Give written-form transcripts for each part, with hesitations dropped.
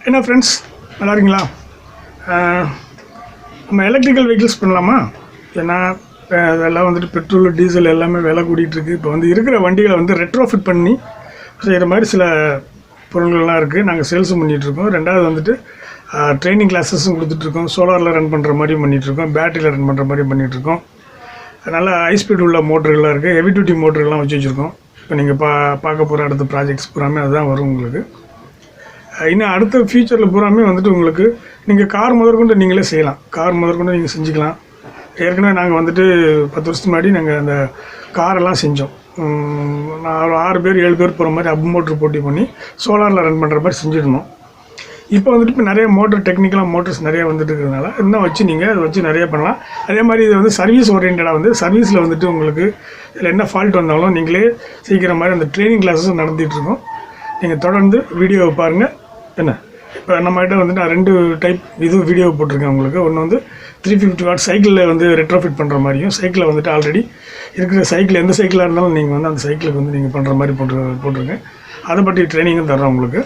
என்ன ஃப்ரெண்ட்ஸ், நல்லா இருக்கீங்களா? நம்ம எலக்ட்ரிக்கல் வெஹிக்கிள்ஸ் பண்ணலாமா? ஏன்னா அதெல்லாம் வந்துட்டு பெட்ரோல் டீசல் எல்லாமே விலை கூட்டிகிட்ருக்கு. இப்போ வந்து இருக்கிற வண்டிகளை வந்து ரெட்ரோஃபிட் பண்ணி செய்கிற மாதிரி சில பொருள்கள்லாம் இருக்குது. நாங்கள் சேல்ஸும் பண்ணிகிட்ருக்கோம். ரெண்டாவது வந்துட்டு ட்ரைனிங் கிளாஸஸும் கொடுத்துட்ருக்கோம். சோலாரில் ரன் பண்ணுற மாதிரியும் பண்ணிகிட்ருக்கோம். பேட்டரியில் ரன் பண்ணுற மாதிரியும் பண்ணிகிட்ருக்கோம். நல்லா ஹை ஸ்பீட் உள்ள மோட்டர்கள்லாம் இருக்குது. ஹெவி டியூட்டி மோட்டர்கள்லாம் வச்சு வச்சுருக்கோம். இப்போ நீங்கள் பார்க்க போகிற அடுத்த ப்ராஜெக்ட்ஸ் பூராமே அதுதான் வரும் உங்களுக்கு. இன்னும் அடுத்த ஃபியூச்சரில் பூராமே வந்துட்டு உங்களுக்கு நீங்கள் கார் முதற்கொண்டு நீங்களே செய்யலாம். கார் முதற்கொண்டு நீங்கள் செஞ்சுக்கலாம். ஏற்கனவே நாங்கள் வந்துட்டு 10 வருஷத்துக்கு முன்னாடி நாங்கள் அந்த காரெல்லாம் செஞ்சோம். நான் ஒரு 6 பேர் 7 பேர் போகிற மாதிரி அப் மோட்ரு போட்டி பண்ணி சோலாரில் ரன் பண்ணுற மாதிரி செஞ்சுருந்தோம். இப்போ வந்துட்டு இப்போ நிறைய டெக்னிக்கலாக மோட்டர்ஸ் நிறைய வந்துட்டு இருக்கிறதுனால இன்னும் வச்சு நீங்கள் அதை வச்சு நிறைய பண்ணலாம். அதே மாதிரி இது வந்து சர்வீஸ் ஓரியன்டாக வந்து சர்வீஸில் வந்துட்டு உங்களுக்கு இதில் என்ன ஃபால்ட் வந்தாலும் நீங்களே சீக்கிரம் மாதிரி அந்த ட்ரைனிங் கிளாஸஸும் நடத்திட்டுருக்கோம். நீங்கள் தொடர்ந்து வீடியோவை பாருங்கள். என்ன இப்போ நம்மகிட்ட வந்துட்டு நான் 2 டைப் வீடியோ போட்டிருக்கேன் உங்களுக்கு. ஒன்று வந்து 350 வாட் சைக்கிளில் வந்து ரெட்ரோஃபிட் பண்ணுற மாதிரியும், சைக்கிளில் வந்துட்டு ஆல்ரெடி இருக்கிற சைக்கிள் எந்த சைக்கிளாக இருந்தாலும் நீங்கள் வந்து அந்த சைக்கிளுக்கு வந்து நீங்கள் பண்ணுற மாதிரி போட்டிருக்கேன். அதை பற்றி ட்ரைனிங்கும் தர்றோம் உங்களுக்கு.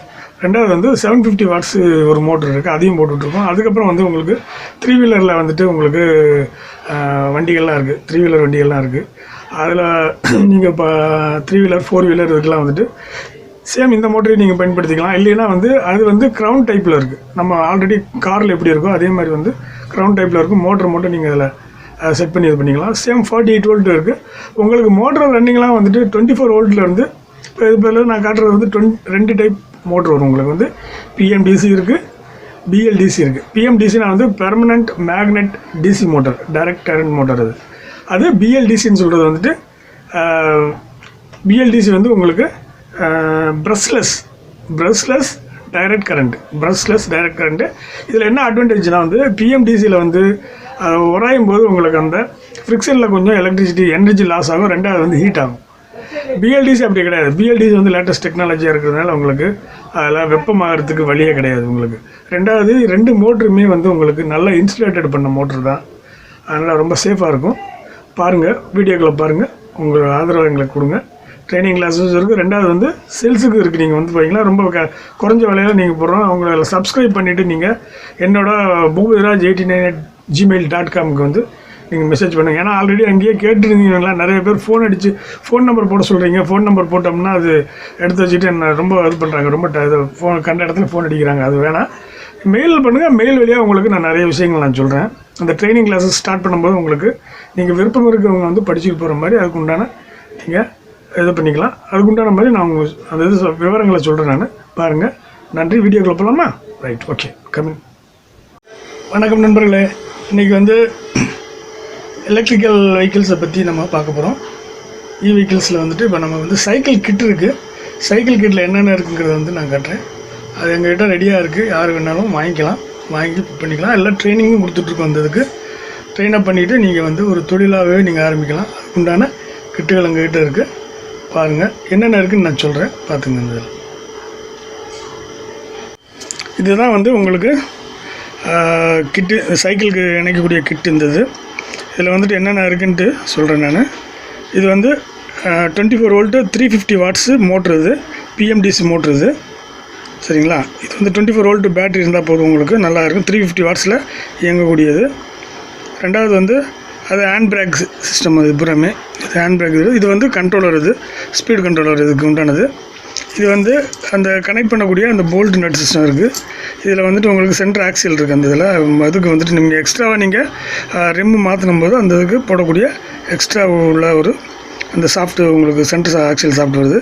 ரெண்டாவது வந்து 750 வாட்ஸ் ஒரு மோட்ரு இருக்குது, அதையும் போட்டுட்ருக்கோம். அதுக்கப்புறம் வந்து உங்களுக்கு 3 வீலரில் வந்துட்டு உங்களுக்கு வண்டிகள்லாம் இருக்குது, 3 வீலர் வண்டிகள்லாம் இருக்குது. அதில் நீங்கள் இப்போ 3 வீலர் 4 வீலர் இதுக்கெல்லாம் வந்துட்டு சேம் இந்த மோட்டரையும் நீங்கள் பயன்படுத்திக்கலாம். இல்லைன்னா வந்து அது வந்து க்ரௌன் டைப்பில் இருக்குது. நம்ம ஆல்ரெடி காரில் எப்படி இருக்கோ அதே மாதிரி வந்து க்ரௌன் டைப்பில் இருக்கும். மோட்டர் மட்டும் நீங்கள் அதில் செட் பண்ணி இது பண்ணிக்கலாம். சேம் 48 வோல்ட் இருக்குது. உங்களுக்கு மோட்டர் ரன்னிங்லாம் வந்துட்டு 24 வோல்ட்டில் இருந்து இப்போ இது பேரில் நான் காட்டுறது வந்து 2 டைப் மோட்ரு வரும் உங்களுக்கு. வந்து பிஎம்டிசி இருக்குது, பிஎல்டிசி இருக்குது. பிஎம்டிசினா வந்து permanent magnet DC motor, direct current motor. அது பிஎல்டிசின்னு சொல்கிறது வந்துட்டு பிஎல்டிசி வந்து உங்களுக்கு ப்ரஷ்லெஸ் டைரக்ட் கரண்ட்டு. இதில் என்ன அட்வான்டேஜ்னால் வந்து பிஎம்டிசியில் வந்து உராயும் போது உங்களுக்கு அந்த ஃப்ரிக்ஷனில் கொஞ்சம் எலக்ட்ரிசிட்டி எனர்ஜி லாஸ் ஆகும். ரெண்டாவது வந்து ஹீட் ஆகும். பிஎல்டிசி அப்படி கிடையாது. பிஎல்டிசி வந்து லேட்டஸ்ட் டெக்னாலஜியாக இருக்கிறதுனால உங்களுக்கு அதில் வெப்பமாகறதுக்கு வழியே கிடையாது உங்களுக்கு. ரெண்டாவது 2 மோட்டருமே வந்து உங்களுக்கு நல்லா இன்சுலேட்டட் பண்ண மோட்ரு தான். அதனால் ரொம்ப சேஃபாக இருக்கும். பாருங்கள், வீடியோக்களை பாருங்கள், உங்கள் ஆதரவு எங்களுக்கு கொடுங்க. ட்ரைனிங் கிளாஸஸ் இருக்குது. ரெண்டாவது வந்து சேல்ஸுக்கு இருக்குது. நீங்கள் வந்து பார்த்தீங்கன்னா ரொம்ப குறைஞ்ச விலையில் நீங்கள் போடுறோம். அவங்கள சப்ஸ்கிரைப் பண்ணிவிட்டு நீங்கள் என்னோட bhuviraj89@gmail.comக்கு வந்து நீங்கள் மெசேஜ் பண்ணுங்கள். ஏன்னா ஆல்ரெடி அங்கேயே கேட்டுருந்தீங்கன்னா நிறைய பேர் ஃபோன் நம்பர் போட சொல்கிறீங்க. ஃபோன் நம்பர் போட்டோம்னா அது எடுத்து வச்சுட்டு என்ன ரொம்ப இது பண்ணுறாங்க. ரொம்ப ஃபோன் கண்ட இடத்துல ஃபோன் அடிக்கிறாங்க. அது வேணாம். மெயில் பண்ணுங்கள். மெயில் வழியாக உங்களுக்கு நான் நிறைய விஷயங்கள் நான் சொல்கிறேன். அந்த ட்ரைனிங் கிளாஸஸ் ஸ்டார்ட் பண்ணும்போது உங்களுக்கு நீங்கள் விருப்பம் இருக்கிறவங்க வந்து படிச்சுட்டு போகிற மாதிரி அதுக்கு உண்டான நீங்கள் இது பண்ணிக்கலாம். அதுக்குண்டான மாதிரி நான் உங்களுக்கு அந்த விவரங்களை சொல்கிறேன் நான். பாருங்கள். நன்றி. வீடியோக்குள்ள போகலாமா? Right, okay, coming. வணக்கம் நண்பர்களே. இன்றைக்கி வந்து எலக்ட்ரிக்கல் வெஹிக்கிள்ஸை பற்றி நம்ம பார்க்க போகிறோம். வெஹிக்கிள்ஸில் வந்துட்டு இப்போ நம்ம வந்து சைக்கிள் கிட் இருக்குது. சைக்கிள் கிட்டில் என்னென்ன இருக்குங்கிறத வந்து நான் காட்டுறேன். அது எங்கள்கிட்ட ரெடியாக இருக்குது. யார் வேணாலும் வாங்கி பண்ணிக்கலாம். எல்லாம் ட்ரைனிங்கும் கொடுத்துட்ருக்கோம். அந்த இதுக்கு ட்ரெயின் அப் பண்ணிவிட்டு நீங்கள் வந்து ஒரு தொழிலாகவே நீங்கள் ஆரம்பிக்கலாம். அதுக்குண்டான கிட்டுகள் எங்கள்கிட்ட இருக்குது. பாருங்கள், என்னென்ன இருக்குதுன்னு நான் சொல்கிறேன். பார்த்துங்க. இந்த இதுதான் வந்து உங்களுக்கு கிட்டு, சைக்கிளுக்கு இணைக்கக்கூடிய கிட்டு. இதில் வந்துட்டு என்னென்ன இருக்குன்ட்டு சொல்கிறேன் நான். இது வந்து 24 வோல்ட்டு 350 வாட்ஸு மோட்ரு. இது பிஎம்டிசி மோட்ரு. இது சரிங்களா? இது வந்து 24 வோல்ட்டு பேட்டரி இருந்தால் போதும் உங்களுக்கு. நல்லா இருக்கும். 350 வாட்ஸில் இயங்கக்கூடியது. ரெண்டாவது வந்து அது ஹேண்ட் பிரேக் சிஸ்டம். அது புறமே இது ஹேண்ட் பிரேக். இது வந்து கண்ட்ரோலர். இது ஸ்பீட் கண்ட்ரோலர் இதுக்கு உண்டானது. இது வந்து அந்த கனெக்ட் பண்ணக்கூடிய அந்த போல்ட் நட் சிஸ்டம் இருக்குது. இதில் வந்துட்டு உங்களுக்கு சென்டர் ஆக்சில் இருக்குது. அந்த இதில் அதுக்கு வந்துட்டு நீங்கள் எக்ஸ்ட்ராவாக நீங்கள் ரிம்மு மாற்றினும் போது அந்த இதுக்கு போடக்கூடிய எக்ஸ்ட்ரா உள்ள ஒரு அந்த சாஃப்ட் உங்களுக்கு சென்டர் ஆக்சில் சாஃப்ட் வருது.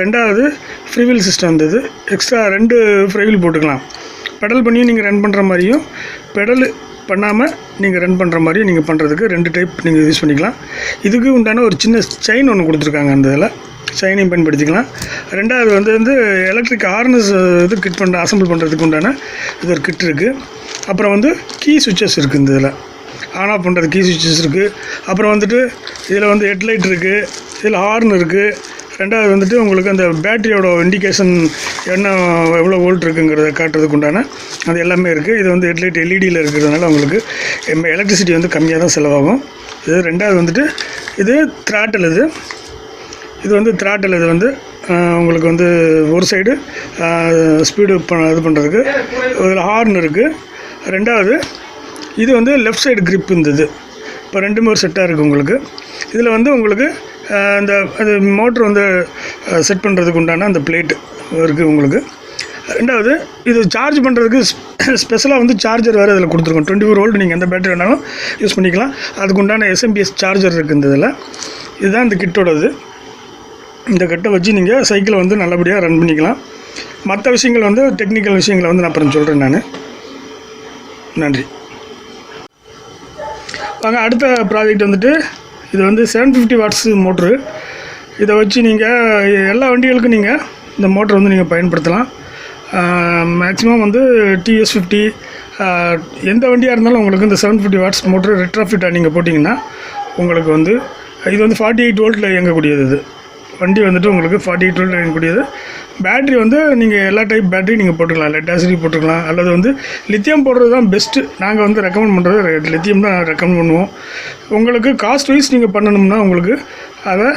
ரெண்டாவது ஃப்ரீவீல் சிஸ்டம் வந்தது. எக்ஸ்ட்ரா 2 ஃப்ரீவீல் போட்டுக்கலாம். பெடல் பண்ணியும் நீங்கள் ரன் பண்ணுற மாதிரியும், பெடல் பண்ணாமல் நீங்கள் ரன் பண்ணுற மாதிரி நீங்கள் பண்ணுறதுக்கு 2 டைப் நீங்கள் யூஸ் பண்ணிக்கலாம். இதுக்கு உண்டான ஒரு சின்ன செயின் ஒன்று கொடுத்துருக்காங்க. அந்த இதில் செயினையும் பயன்படுத்திக்கலாம். ரெண்டாவது வந்து எலக்ட்ரிக் ஹார்னஸ் இது கிட் அசம்பிள் பண்ணுறதுக்கு உண்டான இது ஒரு கிட் இருக்குது. அப்புறம் வந்து கீ சுவிட்சஸ் இருக்குது. இந்த இதில் ஆன் ஆஃப் பண்ணுறது கீ சுவிட்சஸ் இருக்குது. அப்புறம் வந்துட்டு இதில் வந்து ஹெட்லைட் இருக்குது. இதில் ஹார்ன் இருக்குது. ரெண்டாவது வந்துட்டு உங்களுக்கு அந்த பேட்டரியோட இண்டிகேஷன் என்ன எவ்வளோ வோல்ட் இருக்குங்கிறத காட்டுறதுக்கு உண்டான அது எல்லாமே இருக்குது. இது வந்து ஹெட்லைட் எல்இடியில் இருக்கிறதுனால உங்களுக்கு எலக்ட்ரிசிட்டி வந்து கம்மியாக தான் செலவாகும். இது ரெண்டாவது வந்துட்டு இது த்ராட்டில். இது வந்து த்ராட்டில். இது வந்து உங்களுக்கு வந்து ஒரு சைடு ஸ்பீடு இது பண்ணுறதுக்கு இதில் ஹார்ன் இருக்குது. ரெண்டாவது இது வந்து லெஃப்ட் சைடு grip இருந்தது. இப்போ ரெண்டுமே ஒரு செட்டாக இருக்குது உங்களுக்கு. இதில் வந்து உங்களுக்கு இந்த அது மோட்ரு வந்து செட் பண்ணுறதுக்கு உண்டான அந்த பிளேட்டு இருக்குது உங்களுக்கு. ரெண்டாவது இது சார்ஜ் பண்ணுறதுக்கு ஸ்பெஷலாக வந்து சார்ஜர் வேறு இதில் கொடுத்துருக்கோம். 24 வோல்ட் நீங்கள் எந்த பேட்டரி வேணாலும் யூஸ் பண்ணிக்கலாம். அதுக்கு உண்டான SMPS சார்ஜர் இருக்குது இந்த இதில். இதுதான் இந்த கிட்டோடது. இந்த கிட்டை வச்சு நீங்கள் சைக்கிளை வந்து நல்லபடியாக ரன் பண்ணிக்கலாம். மற்ற விஷயங்கள் வந்து டெக்னிக்கல் விஷயங்களை வந்து நான் அப்புறம் சொல்கிறேன் நான். நன்றி. வாங்க அடுத்த ப்ராஜெக்ட் வந்துட்டு இது வந்து 750 வாட்ஸ் மோட்ரு. இதை வச்சு நீங்கள் எல்லா வண்டிகளுக்கும் நீங்கள் இந்த மோட்டரை வந்து நீங்கள் பயன்படுத்தலாம். மேக்ஸிமம் வந்து TS 50 எந்த வண்டியாக இருந்தாலும் உங்களுக்கு இந்த 750 வாட்ஸ் மோட்ரு ரெட்ரோஃபிட்டாக நீங்கள் போட்டிங்கன்னா உங்களுக்கு வந்து இது வந்து 48 வோல்ட்டில் இயங்கக்கூடியது. இது வண்டி வந்துட்டு உங்களுக்கு 48 வோல்ட்டில் இயங்கக்கூடியது. பேட்ரி வந்து நீங்கள் எல்லா டைப் பேட்ரி நீங்கள் போட்டுக்கலாம். லெட் ஆசிட் போட்டுக்கலாம், அல்லது வந்து லித்தியம் போடுறது தான் பெஸ்ட்டு. நாங்கள் வந்து ரெக்கமெண்ட் பண்ணுறது லித்தியம் தான் ரெக்கமெண்ட் பண்ணுவோம். உங்களுக்கு காஸ்ட் வைஸ் நீங்கள் பண்ணணும்னா உங்களுக்கு அதை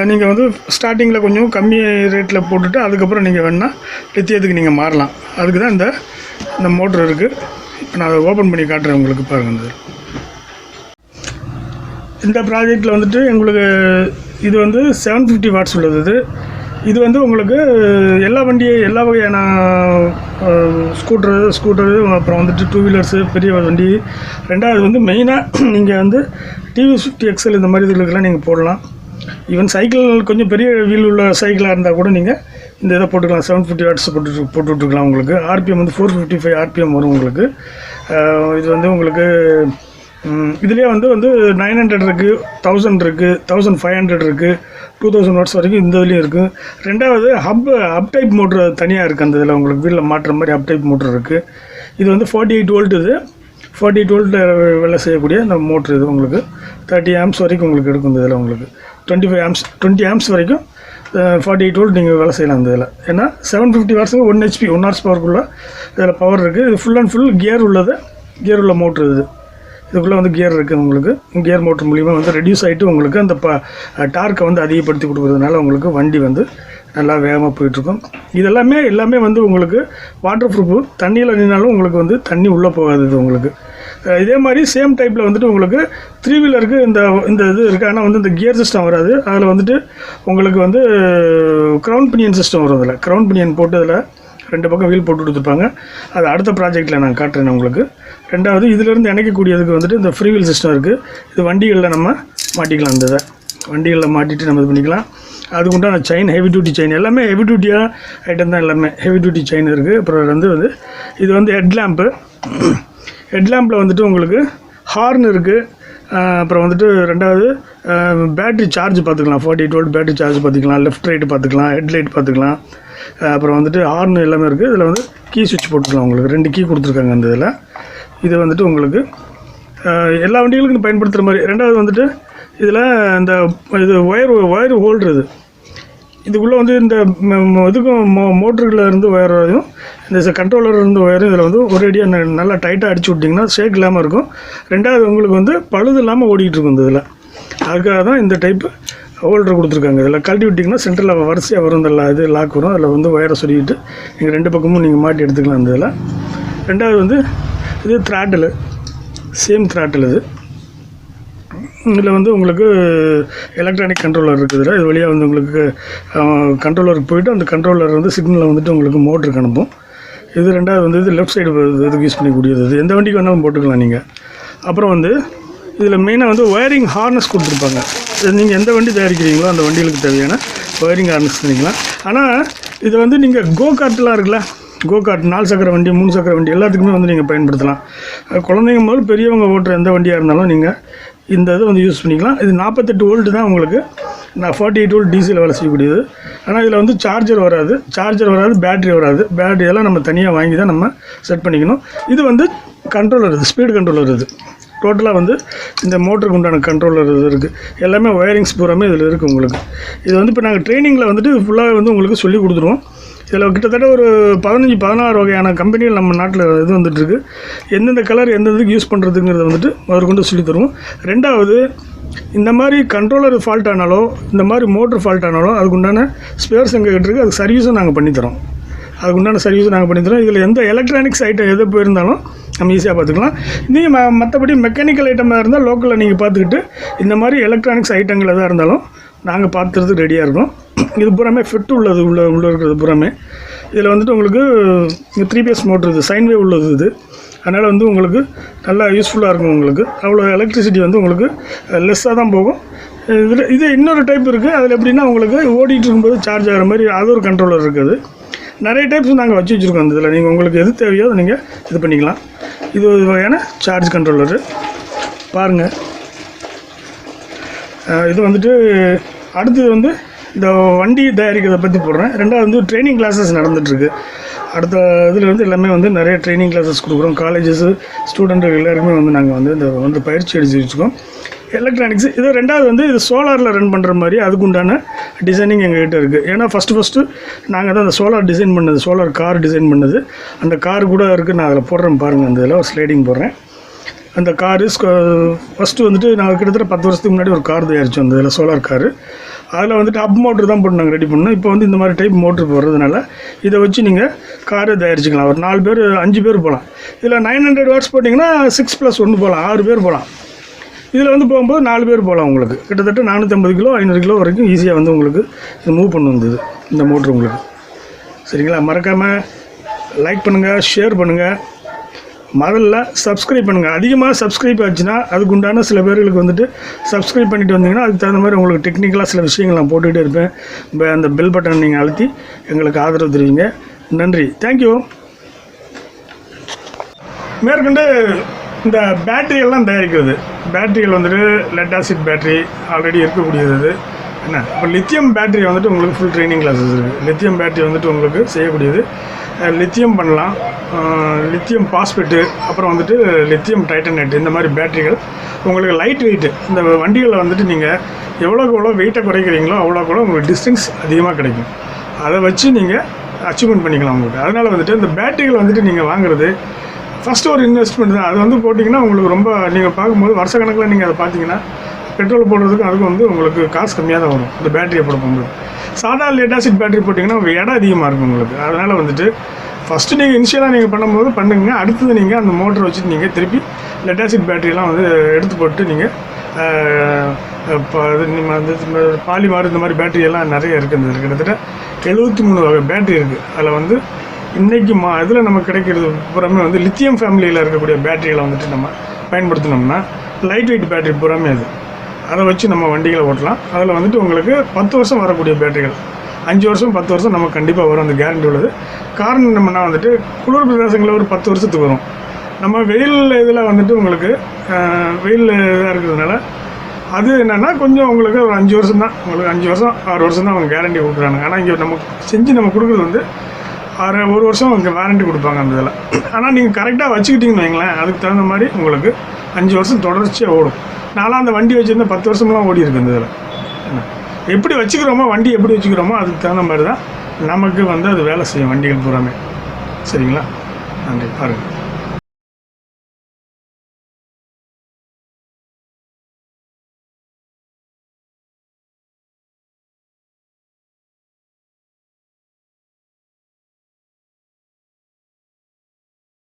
நீங்கள் வந்து ஸ்டார்டிங்கில் கொஞ்சம் கம்மி ரேட்டில் போட்டுட்டு அதுக்கப்புறம் நீங்கள் வேணால் லித்தியத்துக்கு நீங்கள் மாறலாம். அதுக்கு தான் இந்த மோட்ரு இருக்குது. இப்போ நான் அதை ஓப்பன் பண்ணி காட்டுறேன் உங்களுக்கு. பாருங்கள், இந்த ப்ராஜெக்டில் வந்துட்டு எங்களுக்கு இது வந்து 750 வாட்ஸ் உள்ளது. இது வந்து உங்களுக்கு எல்லா வகையான ஸ்கூட்டரு அப்புறம் வந்துட்டு 2 வீலர்ஸு பெரிய வண்டி. ரெண்டாவது வந்து மெயினாக நீங்கள் வந்து TVS 50 XL இந்த மாதிரி இதுகளுக்கெல்லாம் நீங்கள் போடலாம். ஈவன் சைக்கிள் கொஞ்சம் பெரிய வீல் உள்ள சைக்கிளாக இருந்தால் கூட நீங்கள் இந்த இதை போட்டுக்கலாம். 750 வாட்ஸ் போட்டுட்ருக்கலாம். உங்களுக்கு RPM வந்து 455 RPM வரும் உங்களுக்கு. இது வந்து உங்களுக்கு இதுலேயே வந்து 900 இருக்குது, 1000 இருக்குது, 1500 இருக்குது, 2000 வாட்ஸ் வரைக்கும் இந்த இதுலேயும் இருக்குது. ரெண்டாவது ஹப் டைப் மோட்ரு தனியாக இருக்குது. அந்த இதில் உங்களுக்கு வீலில் மாட்டுற மாதிரி ஹப் டைப் மோட்ரு இருக்குது. இது வந்து 48 வோல்ட். இது 48 வோல்ட்டில் வேலை செய்யக்கூடிய இந்த மோட்ரு. இது உங்களுக்கு 30 ஆம்ஸ் வரைக்கும் உங்களுக்கு எடுக்கும். இந்த இதில் உங்களுக்கு 20 ஆம்ஸ் வரைக்கும் 48 வோல்ட் நீங்கள் வேலை செய்யலாம் இந்த இதில். ஏன்னா 750 வாட்ஸுக்கு 1 HP 1 ஹார்ஸ் பவருக்குள்ளே இதில் பவர் இருக்குது. இது ஃபுல் அண்ட் ஃபுல் கியர் உள்ள மோட்ரு. இதுக்குள்ளே வந்து கியர் இருக்குது. உங்களுக்கு கியர் மோட்ரு மூலிமா வந்து ரெடியூஸ் ஆகிட்டு உங்களுக்கு அந்த டார்க்கை வந்து அதிகப்படுத்தி கொடுக்குறதுனால உங்களுக்கு வண்டி வந்து நல்லா வேகமாக போயிட்டுருக்கும். எல்லாமே வந்து உங்களுக்கு வாட்டர் ப்ரூஃபு. தண்ணியில் நின்னாலும் உங்களுக்கு வந்து தண்ணி உள்ளே போகாது. இது உங்களுக்கு இதே மாதிரி சேம் டைப்பில் வந்துட்டு உங்களுக்கு 3 வீலருக்கு இந்த இது இருக்குது. ஆனால் வந்து இந்த கியர் சிஸ்டம் வராது. அதில் வந்துட்டு உங்களுக்கு வந்து க்ரௌன் பினியன் சிஸ்டம் வரும். அதில் க்ரௌன் பினியன் போட்டு அதில் 2 பக்கம் வீல் போட்டு கொடுத்துருப்பாங்க. அது அடுத்த ப்ராஜெக்டில் நான் காட்டுறேன் உங்களுக்கு. ரெண்டாவது இதிலேருந்து இணைக்கக்கூடியதுக்கு வந்துட்டு இந்த ஃப்ரீ வீல் சிஸ்டம் இருக்குது. இது வண்டிகளில் நம்ம மாட்டிக்கலாம். இந்த இதை வண்டிகளில் மாட்டிட்டு நம்ம இது பண்ணிக்கலாம். அதுக்குண்டான செயின், ஹெவி டியூட்டி செயின், எல்லாமே ஹெவி டியூட்டியாக ஐட்டம் தான். எல்லாமே ஹெவி டியூட்டி செயின் இருக்குது. அப்புறம் வந்து இது வந்து ஹெட்லாம்பில் வந்துட்டு உங்களுக்கு ஹார்ன் இருக்குது. அப்புறம் வந்துட்டு ரெண்டாவது பேட்ரி சார்ஜ் பார்த்துக்கலாம். 48 வோல்ட் பேட்ரி சார்ஜ் பார்த்துக்கலாம். லெஃப்ட் ரைட்டு பார்த்துக்கலாம். ஹெட்லைட் பார்த்துக்கலாம். அப்புறம் வந்துட்டு ஹார்ன் எல்லாமே இருக்குது. இதில் வந்து கீ சுவிட்ச் போட்டுக்கலாம். உங்களுக்கு 2 கீ கொடுத்துருக்காங்க அந்த இதில். இது வந்துட்டு உங்களுக்கு எல்லா வண்டிகளுக்கும் பயன்படுத்துகிற மாதிரி. ரெண்டாவது வந்துட்டு இதில் இது ஒயர் ஹோல்டர். இதுக்குள்ளே வந்து இந்த இதுக்கும் மோட்டருக்குள்ள இருந்து ஒயரையும் இந்த கண்ட்ரோலர் இருந்து ஒயரும் இதில் வந்து ஒரேடியாக நல்லா டைட்டாக அடிச்சு விட்டிங்கன்னா ஷேக் இல்லாமல் இருக்கும். ரெண்டாவது உங்களுக்கு வந்து பழுது இல்லாமல் ஓடிக்கிட்டு இருக்கும் இந்த இதில். அதுக்காக தான் இந்த டைப்பு ஹோல்டர் கொடுத்துருக்காங்க. இதில் கழட்டி விட்டிங்கன்னா சென்டரில் வரிசையாக வரும். இந்த இது லாக் வரும். அதில் வந்து ஒயரை சொல்லிக்கிட்டு நீங்கள் 2 பக்கமும் நீங்கள் மாட்டி எடுத்துக்கலாம் இந்த இதில். ரெண்டாவது வந்து இது த்ராட்டில், சேம் த்ராட்டில். இதில் வந்து உங்களுக்கு எலக்ட்ரானிக் கண்ட்ரோலர் இருக்குது. இது வழியாக வந்து உங்களுக்கு கண்ட்ரோலருக்கு போய்ட்டு அந்த கண்ட்ரோலர் வந்து சிக்னலை வந்துட்டு உங்களுக்கு மோட்டருக்கு அனுப்பும். இது ரெண்டாவது வந்து இது லெஃப்ட் சைடு இதுக்கு யூஸ் பண்ணிக்கூடியது. இது எந்த வண்டிக்கு வேணாலும் போட்டுக்கலாம் நீங்கள். அப்புறம் வந்து இதில் மெயினாக வந்து ஒயரிங் ஹார்னஸ் கொடுத்துருப்பாங்க. இது நீங்கள் எந்த வண்டி தயாரிக்கிறீங்களோ அந்த வண்டிகளுக்கு தேவையான ஒயரிங் ஹார்னஸ் பண்ணிக்கலாம். ஆனால் இது வந்து நீங்கள் கோகார்ட்லாம் இருக்குல்ல, கோகார்ட் 4 சக்கர வண்டி, 3 சக்கர வண்டி எல்லாத்துக்குமே வந்து நீங்கள் பயன்படுத்தலாம். குழந்தைங்க முதல் பெரியவங்க ஓட்டுற எந்த வண்டியாக இருந்தாலும் நீங்கள் இந்த இது வந்து யூஸ் பண்ணிக்கலாம். இது 48 வோல்ட் தான் உங்களுக்கு. 48 வோல்ட் டிசியில் வேலை செய்யக்கூடியது. ஆனால் இதில் வந்து சார்ஜர் வராது, பேட்ரி வராது. பேட்ரி எல்லாம் நம்ம தனியாக வாங்கி தான் நம்ம செட் பண்ணிக்கணும். இது வந்து கண்ட்ரோலர், இது ஸ்பீடு கண்ட்ரோலர். இது டோட்டலாக வந்து இந்த மோட்டருக்கு உண்டான கண்ட்ரோலர் இது இருக்குது. எல்லாமே ஒயரிங்ஸ் பூராமே இதில் இருக்குது உங்களுக்கு. இது வந்து இப்போ நாங்கள் ட்ரைனிங்கில் வந்துட்டு ஃபுல்லாக வந்து உங்களுக்கு சொல்லி கொடுத்துருவோம். இதில் கிட்டத்தட்ட ஒரு 15-16 வகையான கம்பெனிகள் நம்ம நாட்டில் இது வந்துட்டுருக்கு. எந்தெந்த கலர் எந்தெந்தக்கு யூஸ் பண்ணுறதுங்கிறத வந்துட்டு முதற்கொண்டு சொல்லி தருவோம். ரெண்டாவது இந்த மாதிரி கண்ட்ரோலர் ஃபால்ட் ஆனாலோ இந்த மாதிரி மோட்ரு ஃபால்ட் ஆனாலோ அதுக்குண்டான ஸ்பேர்ஸ் எங்கள் கிட்ட இருக்குது. அது சர்வீஸும் நாங்கள் பண்ணித்தரோம். அதுக்குண்டான சர்வீஸும் நாங்கள் பண்ணித்தரோம். இதில் எந்த எலக்ட்ரானிக்ஸ் ஐட்டம் எது போயிருந்தாலும் நம்ம ஈஸியாக பார்த்துக்கலாம். நீங்கள் மற்றபடி மெக்கானிக்கல் ஐட்டமாக இருந்தால் லோக்கலில் நீங்கள் பார்த்துக்கிட்டு இந்த மாதிரி எலக்ட்ரானிக்ஸ் ஐட்டங்கள் எதாக இருந்தாலும் நாங்கள் பார்த்துறதுக்கு ரெடியாக இருக்கோம். இது பூராமே ஃபிட் உள்ளது உள்ளே இருக்கிறது பூராமே. இதில் வந்துட்டு உங்களுக்கு 3 பேஸ் மோட்ரு இது சைன் வேவ் உள்ளது இது. அதனால் வந்து உங்களுக்கு நல்லா யூஸ்ஃபுல்லாக இருக்கும். உங்களுக்கு அவ்வளோ எலக்ட்ரிசிட்டி வந்து உங்களுக்கு லெஸ்ஸாக தான் போகும். இது இன்னொரு டைப் இருக்குது. அதில் எப்படின்னா உங்களுக்கு ஓடிட்டு இருக்கும்போது சார்ஜ் ஆகிற மாதிரி அது ஒரு கண்ட்ரோலர் இருக்குது. நிறைய டைப்ஸ் நாங்கள் வச்சுருக்கோம். அந்த இதில் நீங்கள் உங்களுக்கு எது தேவையோ அதை நீங்கள் இது பண்ணிக்கலாம். இது ஒரு வகையான சார்ஜ் கண்ட்ரோலரு பாருங்கள். இது வந்துட்டு அடுத்தது வந்து இந்த வண்டி தயாரிக்கிறதை பற்றி போடுறேன். ரெண்டாவது வந்து ட்ரைனிங் கிளாஸஸ் நடந்துகிட்ருக்கு. அடுத்த இதில் வந்து எல்லாமே வந்து நிறைய ட்ரைனிங் கிளாஸஸ் கொடுக்குறோம். காலேஜஸ் ஸ்டூடெண்ட்டு எல்லாருக்குமே வந்து நாங்கள் வந்து இந்த வந்து பயிற்சி அடிச்சு வச்சுக்கோம். எலக்ட்ரானிக்ஸ் இது ரெண்டாவது வந்து இது சோலாரில் ரன் பண்ணுற மாதிரி அதுக்குண்டான டிசைனிங் எங்கள்கிட்ட இருக்குது. ஏன்னா ஃபஸ்ட்டு நாங்கள் தான் அந்த சோலார் டிசைன் பண்ணது, சோலார் கார் டிசைன் பண்ணது. அந்த கார் கூட இருக்குது. நான் அதில் போடுறேன் பாருங்கள். அந்த இதில் ஒரு ஸ்லைடிங் போடுறேன். அந்த காரு ஃபஸ்ட்டு வந்துட்டு நாங்கள் கிட்டத்தட்ட 10 வருஷத்துக்கு முன்னாடி ஒரு கார் தயாரித்தோம். அந்த இதில் சோலார் காரு. அதில் வந்துட்டு அப் மோட்ரு தான் போட்டு நாங்கள் ரெடி பண்ணோம். இப்போ வந்து இந்த மாதிரி டைப் மோட்ரு போடுறதுனால இதை வச்சு நீங்கள் காரை தயாரிச்சிக்கலாம். ஒரு 4 பேர் 5 பேர் போகலாம். இதில் 900 வாட்ஸ் போட்டிங்கன்னா 6+1 போகலாம், 6 பேர் போகலாம். இதில் வந்து போகும்போது 4 பேர் போகலாம். உங்களுக்கு கிட்டத்தட்ட 450 கிலோ 500 கிலோ வரைக்கும் ஈஸியாக வந்து உங்களுக்கு இது மூவ் பண்ண வந்தது இந்த மோட்ரு உங்களுக்கு. சரிங்களா? மறக்காமல் லைக் பண்ணுங்கள், ஷேர் பண்ணுங்கள், முதல்ல சப்ஸ்கிரைப் பண்ணுங்கள். அதிகமாக சப்ஸ்கிரைப் ஆச்சுன்னா அதுக்கு உண்டான சில பேர்களுக்கு வந்துட்டு சப்ஸ்கிரைப் பண்ணிட்டு வந்தீங்கன்னா அதுக்கு தகுந்த மாதிரி உங்களுக்கு டெக்னிக்கலாக சில விஷயங்கள் நான் போட்டுக்கிட்டே இருப்பேன். அந்த பெல் பட்டன் நீங்கள் அழுத்தி எங்களுக்கு ஆதரவு தெரிவிங்க. நன்றி. தேங்க்யூ. மேற்கொண்டு இந்த பேட்டரியெல்லாம் தயாரிக்கிறது. பேட்டரிகள் வந்துட்டு லெட் ஆசிட் பேட்டரி ஆல்ரெடி இருக்கக்கூடியது. அது என்ன இப்போ லித்தியம் பேட்டரி வந்துட்டு உங்களுக்கு ஃபுல் ட்ரைனிங் கிளாஸஸ் இருக்குது. லித்தியம் பேட்டரி வந்துட்டு உங்களுக்கு செய்யக்கூடியது. லித்தியம் பண்ணலாம், லித்தியம் பாஸ்பேட்டு, அப்புறம் வந்துட்டு லித்தியம் டைட்டனேட். இந்த மாதிரி பேட்டரிகள் உங்களுக்கு லைட் வெயிட்டு. இந்த வண்டிகளில் வந்துட்டு நீங்கள் எவ்வளோக்கு எவ்வளோ வெயிட்டை குறைக்கிறீங்களோ அவ்வளோக்கு எவ்வளோ உங்களுக்கு டிஸ்டன்ஸ் அதிகமாக கிடைக்கும். அதை வச்சு நீங்கள் அச்சீவ்மெண்ட் பண்ணிக்கலாம் உங்களுக்கு. அதனால் வந்துட்டு இந்த பேட்டரிகள் வந்துட்டு நீங்கள் வாங்குறது ஃபஸ்ட்டு ஒரு இன்வெஸ்ட்மெண்ட் தான். அது வந்து போட்டிங்கன்னா உங்களுக்கு ரொம்ப நீங்கள் பார்க்கும்போது வருஷ கணக்கில் நீங்கள் அதை பார்த்தீங்கன்னா பெட்ரோல் போடுறதுக்கு அதுக்கு வந்து உங்களுக்கு காசு கம்மியாக தான் வரும். இந்த பேட்டரியை போடும்போது சாதா லெட் ஆசிட் பேட்டரி போட்டிங்கன்னா இடம் அதிகமாக இருக்கும் உங்களுக்கு. அதனால் வந்துட்டு ஃபஸ்ட்டு நீங்கள் இனிஷியலாக நீங்கள் பண்ணும்போது பண்ணுங்க. அடுத்தது நீங்கள் அந்த மோட்டரை வச்சுட்டு நீங்கள் திருப்பி லெட் ஆசிட் பேட்டரியெலாம் வந்து எடுத்து போட்டு நீங்கள் இப்போ அது நம்ம வந்து பாலிமார் இந்த மாதிரி பேட்டரியெல்லாம் நிறைய இருக்குது. கிட்டத்தட்ட 73 வகை பேட்டரி இருக்குது. அதில் வந்து இன்றைக்கி இதில் நமக்கு கிடைக்கிறது பூராமே வந்து லித்தியம் ஃபேமிலியில் இருக்கக்கூடிய பேட்டரிகளை வந்துட்டு நம்ம பயன்படுத்தினோம்னா லைட் வெயிட் பேட்டரி பூராமே அது. அதை வச்சு நம்ம வண்டிகளை ஓட்டலாம். அதில் வந்துட்டு உங்களுக்கு 10 வருஷம் வரக்கூடிய பேட்டரிகள், 5 வருஷம் 10 வருஷம் நமக்கு கண்டிப்பாக வரும். அந்த கேரண்டி உள்ளது. காரணம் என்னன்னா வந்துட்டு குளிர் பிரதேசங்களில் ஒரு 10 வருஷத்துக்கு வரும். நம்ம வெயில் இதில் வந்துட்டு உங்களுக்கு வெயில் இதாக இருக்கிறதுனால அது என்னென்னா கொஞ்சம் உங்களுக்கு ஒரு 5 வருஷம் தான், உங்களுக்கு 5 வருஷம் 6 வருஷம் தான் அவங்க கேரண்டி கொடுக்குறாங்க. ஆனால் இங்கே நம்ம செஞ்சு நம்ம கொடுக்குறது வந்து 1 வருஷம் இங்கே வாரண்ட்டி கொடுப்பாங்க அந்த இதில். ஆனால் நீங்கள் கரெக்டாக வச்சுக்கிட்டிங்கன்னு வைங்களேன், அதுக்கு தகுந்த மாதிரி உங்களுக்கு 5 வருஷம் தொடர்ச்சியாக ஓடும். நான்லாம் அந்த வண்டி வச்சுருந்தா 10 வருஷம்லாம் ஓடி இருக்குது இந்த இதில். எப்படி வச்சுக்கிறோமோ வண்டி எப்படி வச்சுக்கிறோமோ அதுக்கு தகுந்த மாதிரி தான் நமக்கு வந்து அது வேலை செய்யும் வண்டிகள் பூராமே. சரிங்களா? நன்றி. பாருங்கள்.